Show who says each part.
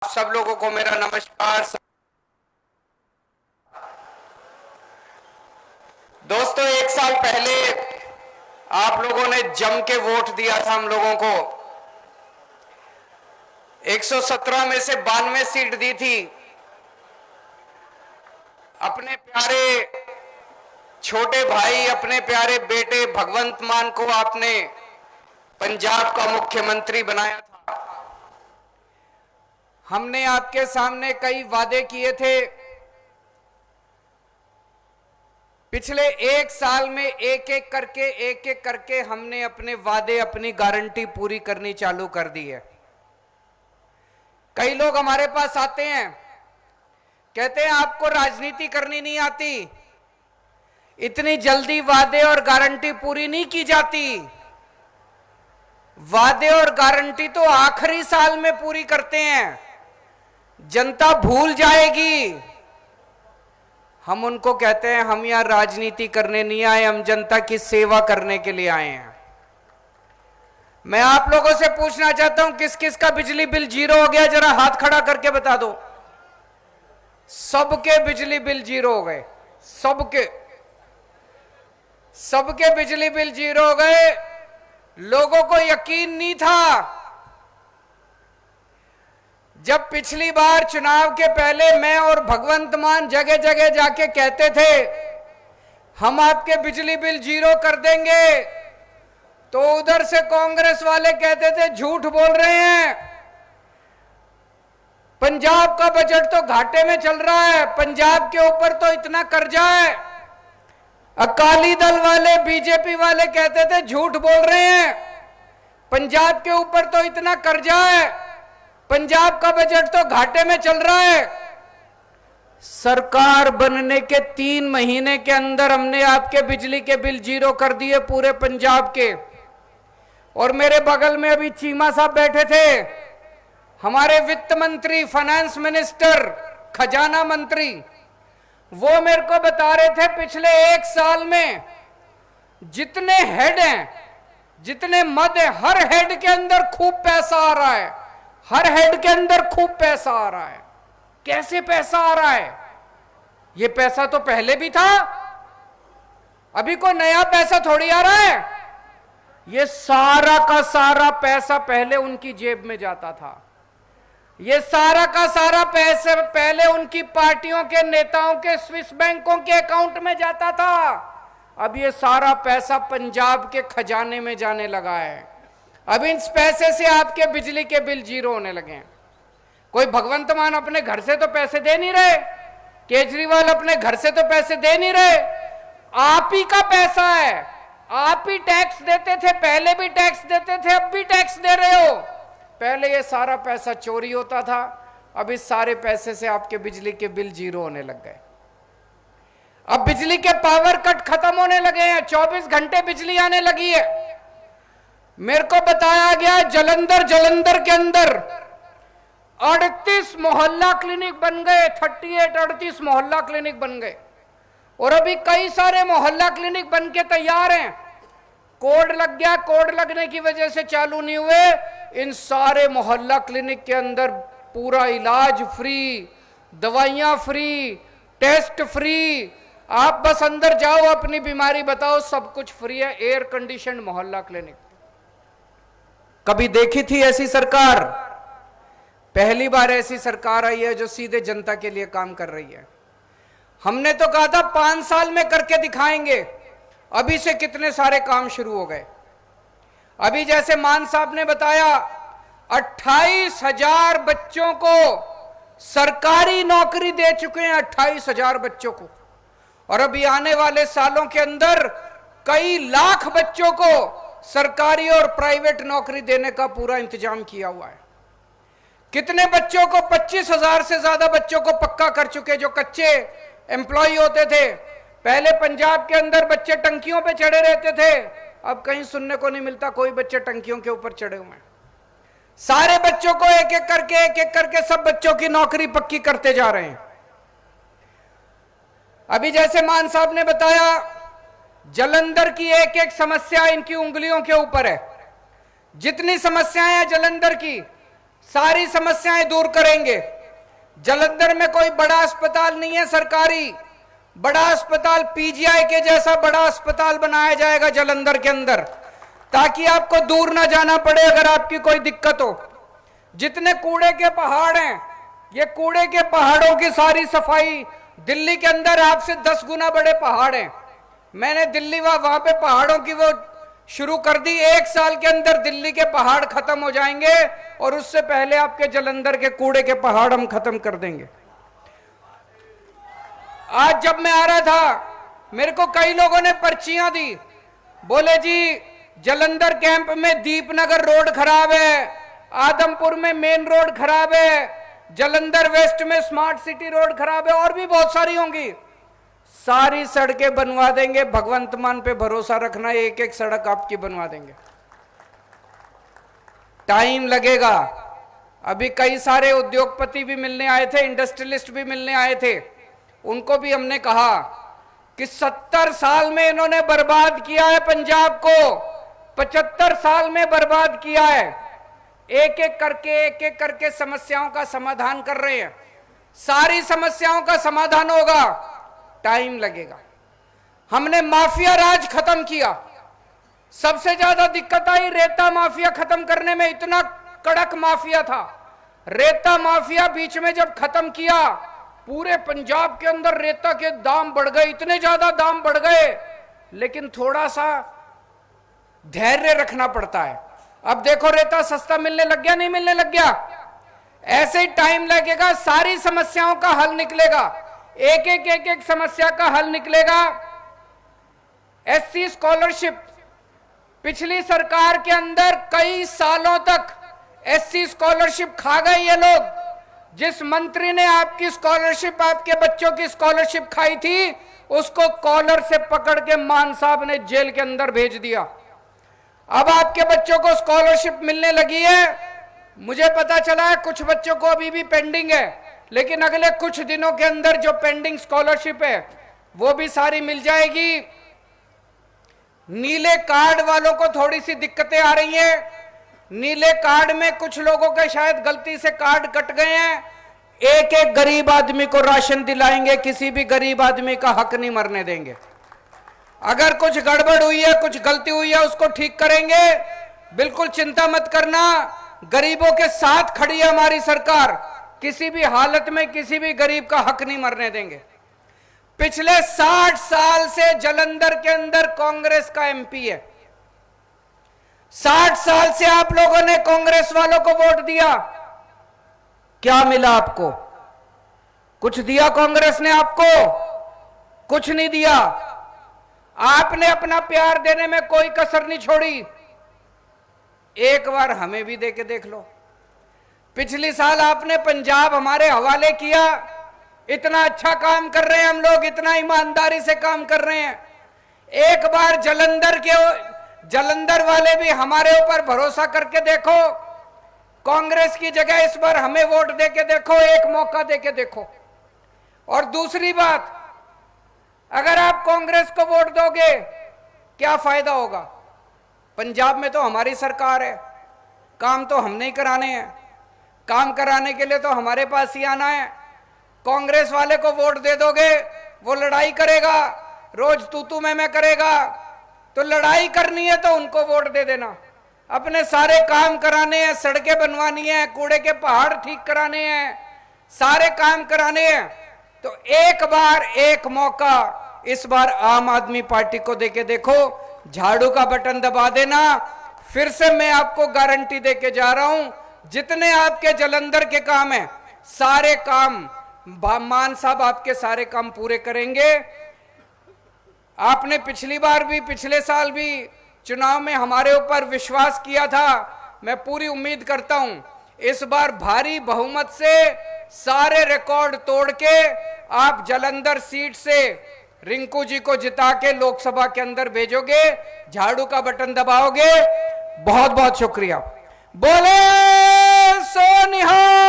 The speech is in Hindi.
Speaker 1: सब लोगों को मेरा नमस्कार। दोस्तों, एक साल पहले आप लोगों ने जम के वोट दिया था हम लोगों को। 117 में से 92 सीट दी थी। अपने प्यारे छोटे भाई, अपने प्यारे बेटे भगवंत मान को आपने पंजाब का मुख्यमंत्री बनाया था। हमने आपके सामने कई वादे किए थे। पिछले एक साल में एक एक करके हमने अपने वादे, अपनी गारंटी पूरी करनी चालू कर दी है। कई लोग हमारे पास आते हैं, कहते हैं आपको राजनीति करनी नहीं आती, इतनी जल्दी वादे और गारंटी पूरी नहीं की जाती। वादे और गारंटी तो आखिरी साल में पूरी करते हैं, जनता भूल जाएगी। हम उनको कहते हैं हम यहां राजनीति करने नहीं आए, हम जनता की सेवा करने के लिए आए हैं। मैं आप लोगों से पूछना चाहता हूं, किस किस का बिजली बिल जीरो हो गया, जरा हाथ खड़ा करके बता दो। सबके बिजली बिल जीरो हो गए, सबके बिजली बिल जीरो हो गए। लोगों को यकीन नहीं था। जब पिछली बार चुनाव के पहले मैं और भगवंत मान जगह जगह जाके कहते थे हम आपके बिजली बिल जीरो कर देंगे, तो उधर से कांग्रेस वाले कहते थे झूठ बोल रहे हैं, पंजाब का बजट तो घाटे में चल रहा है, पंजाब के ऊपर तो इतना कर्जा है। अकाली दल वाले, बीजेपी वाले कहते थे झूठ बोल रहे हैं, पंजाब के ऊपर तो इतना कर्जा है, पंजाब का बजट तो घाटे में चल रहा है। सरकार बनने के 3 महीने के अंदर हमने आपके बिजली के बिल जीरो कर दिए पूरे पंजाब के। और मेरे बगल में अभी चीमा साहब बैठे थे, हमारे वित्त मंत्री, फाइनेंस मिनिस्टर, खजाना मंत्री, वो मेरे को बता रहे थे पिछले एक साल में जितने हेड हैं, जितने मद हैं, हर हेड के अंदर खूब पैसा आ रहा है, हर हेड के अंदर खूब पैसा आ रहा है। कैसे पैसा आ रहा है? ये पैसा तो पहले भी था, अभी कोई नया पैसा थोड़ी आ रहा है। ये सारा का सारा पैसा पहले उनकी जेब में जाता था, ये सारा का सारा पैसा पहले उनकी पार्टियों के नेताओं के स्विस बैंकों के अकाउंट में जाता था। अब ये सारा पैसा पंजाब के खजाने में जाने लगा है। अब इस पैसे से आपके बिजली के बिल जीरो होने लगे हैं। कोई भगवंत मान अपने घर से तो पैसे दे नहीं रहे, केजरीवाल अपने घर से तो पैसे दे नहीं रहे, आप ही का पैसा है। आप ही टैक्स देते थे, पहले भी टैक्स देते थे, अब भी टैक्स दे रहे हो। पहले ये सारा पैसा चोरी होता था, अब इस सारे पैसे से आपके बिजली के बिल जीरो होने लग गए। अब बिजली के पावर कट खत्म होने लगे हैं, 24 घंटे बिजली आने लगी है। मेरे को बताया गया जलंधर के अंदर 38 मोहल्ला क्लिनिक बन गए, 38 मोहल्ला क्लिनिक बन गए। और अभी कई सारे मोहल्ला क्लिनिक बन के तैयार हैं। कोड लग गया, कोड लगने की वजह से चालू नहीं हुए। इन सारे मोहल्ला क्लिनिक के अंदर पूरा इलाज फ्री, दवाइयां फ्री, टेस्ट फ्री। आप बस अंदर जाओ, अपनी बीमारी बताओ, सब कुछ फ्री है। एयर कंडीशन मोहल्ला क्लिनिक। कभी देखी थी ऐसी सरकार? पहली बार ऐसी सरकार आई है जो सीधे जनता के लिए काम कर रही है। हमने तो कहा था 5 साल में करके दिखाएंगे, अभी से कितने सारे काम शुरू हो गए। अभी जैसे मान साहब ने बताया, 28,000 बच्चों को सरकारी नौकरी दे चुके हैं, 28,000 बच्चों को। और अभी आने वाले सालों के अंदर कई लाख बच्चों को सरकारी और प्राइवेट नौकरी देने का पूरा इंतजाम किया हुआ है। कितने बच्चों को, 25,000 से ज्यादा बच्चों को पक्का कर चुके, जो कच्चे एम्प्लॉय होते थे। पहले पंजाब के अंदर बच्चे टंकियों पे चढ़े रहते थे, अब कहीं सुनने को नहीं मिलता कोई बच्चे टंकियों के ऊपर चढ़े हुए हैं। सारे बच्चों को एक एक करके सब बच्चों की नौकरी पक्की करते जा रहे हैं। अभी जैसे मान साहब ने बताया, जलंधर की एक एक समस्या इनकी उंगलियों के ऊपर है। जितनी समस्याएं हैं जलंधर की, सारी समस्याएं दूर करेंगे। जालंधर में कोई बड़ा अस्पताल नहीं है सरकारी, बड़ा अस्पताल पीजीआई के जैसा बड़ा अस्पताल बनाया जाएगा जालंधर के अंदर, ताकि आपको दूर ना जाना पड़े अगर आपकी कोई दिक्कत हो। जितने कूड़े के पहाड़ हैं, ये कूड़े के पहाड़ों की सारी सफाई, दिल्ली के अंदर आपसे 10 गुना बड़े पहाड़ हैं। मैंने दिल्ली वहां पे पहाड़ों की वो शुरू कर दी। 1 साल के अंदर दिल्ली के पहाड़ खत्म हो जाएंगे और उससे पहले आपके जालंधर के कूड़े के पहाड़ हम खत्म कर देंगे। आज जब मैं आ रहा था, मेरे को कई लोगों ने पर्चियां दी, बोले जी जालंधर कैंप में दीपनगर रोड खराब है, आदमपुर में मेन रोड खराब है, जालंधर वेस्ट में स्मार्ट सिटी रोड खराब है, और भी बहुत सारी होंगी। सारी सड़कें बनवा देंगे, भगवंत मान पे भरोसा रखना, एक एक सड़क आपकी बनवा देंगे। टाइम लगेगा। अभी कई सारे उद्योगपति भी मिलने आए थे, इंडस्ट्रियलिस्ट भी मिलने आए थे, उनको भी हमने कहा कि 70 साल में इन्होंने बर्बाद किया है पंजाब को, 75 साल में बर्बाद किया है। एक एक करके समस्याओं का समाधान कर रहे हैं। सारी समस्याओं का समाधान होगा, टाइम लगेगा। हमने माफिया राज खत्म किया। सबसे ज्यादा दिक्कत आई रेता माफिया खत्म करने में, इतना कड़क माफिया था। रेता माफिया बीच में जब खत्म किया, पूरे पंजाब के अंदर रेता के दाम बढ़ गए, इतने ज्यादा दाम बढ़ गए, लेकिन थोड़ा सा धैर्य रखना पड़ता है। अब देखो रेता सस्ता मिलने लग गया, नहीं मिलने लग गया? ऐसे ही टाइम लगेगा, सारी समस्याओं का हल निकलेगा, एक एक समस्या का हल निकलेगा। एससी स्कॉलरशिप, पिछली सरकार के अंदर कई सालों तक एससी स्कॉलरशिप खा गए ये लोग। जिस मंत्री ने आपकी स्कॉलरशिप, आपके बच्चों की स्कॉलरशिप खाई थी, उसको कॉलर से पकड़ के मान साहब ने जेल के अंदर भेज दिया। अब आपके बच्चों को स्कॉलरशिप मिलने लगी है। मुझे पता चला है कुछ बच्चों को अभी भी पेंडिंग है, लेकिन अगले कुछ दिनों के अंदर जो पेंडिंग स्कॉलरशिप है वो भी सारी मिल जाएगी। नीले कार्ड वालों को थोड़ी सी दिक्कतें आ रही हैं। नीले कार्ड में कुछ लोगों के शायद गलती से कार्ड कट गए हैं। एक एक गरीब आदमी को राशन दिलाएंगे, किसी भी गरीब आदमी का हक नहीं मरने देंगे। अगर कुछ गड़बड़ हुई है, कुछ गलती हुई है, उसको ठीक करेंगे। बिल्कुल चिंता मत करना, गरीबों के साथ खड़ी है हमारी सरकार। किसी भी हालत में किसी भी गरीब का हक नहीं मरने देंगे। पिछले 60 साल से जालंधर के अंदर कांग्रेस का एमपी है। 60 साल से आप लोगों ने कांग्रेस वालों को वोट दिया, क्या मिला आपको? कुछ दिया कांग्रेस ने आपको? कुछ नहीं दिया। आपने अपना प्यार देने में कोई कसर नहीं छोड़ी। एक बार हमें भी दे के देख लो। पिछली साल आपने पंजाब हमारे हवाले किया। इतना अच्छा काम कर रहे हैं हम लोग, इतना ईमानदारी से काम कर रहे हैं। एक बार जालंधर वाले भी हमारे ऊपर भरोसा करके देखो। कांग्रेस की जगह इस बार हमें वोट दे के देखो, एक मौका दे के देखो। और दूसरी बात, अगर आप कांग्रेस को वोट दोगे क्या फायदा होगा? पंजाब में तो हमारी सरकार है, काम तो हमने ही कराने हैं, काम कराने के लिए तो हमारे पास ही आना है। कांग्रेस वाले को वोट दे दोगे, वो लड़ाई करेगा, रोज तू मैं करेगा। तो लड़ाई करनी है तो उनको वोट दे देना। अपने सारे काम कराने हैं, सड़कें बनवानी है, कूड़े के पहाड़ ठीक कराने हैं, सारे काम कराने हैं। तो एक बार एक मौका इस बार आम आदमी पार्टी को देके देखो, झाड़ू का बटन दबा देना। फिर से मैं आपको गारंटी देके जा रहा हूं, जितने आपके जालंधर के काम हैं, सारे काम मान साहब आपके सारे काम पूरे करेंगे। आपने पिछली बार भी, पिछले साल भी चुनाव में हमारे ऊपर विश्वास किया था। मैं पूरी उम्मीद करता हूं इस बार भारी बहुमत से सारे रिकॉर्ड तोड़ के आप जालंधर सीट से रिंकू जी को जिता के लोकसभा के अंदर भेजोगे, झाड़ू का बटन दबाओगे। बहुत बहुत शुक्रिया। बोले सोनिहाल।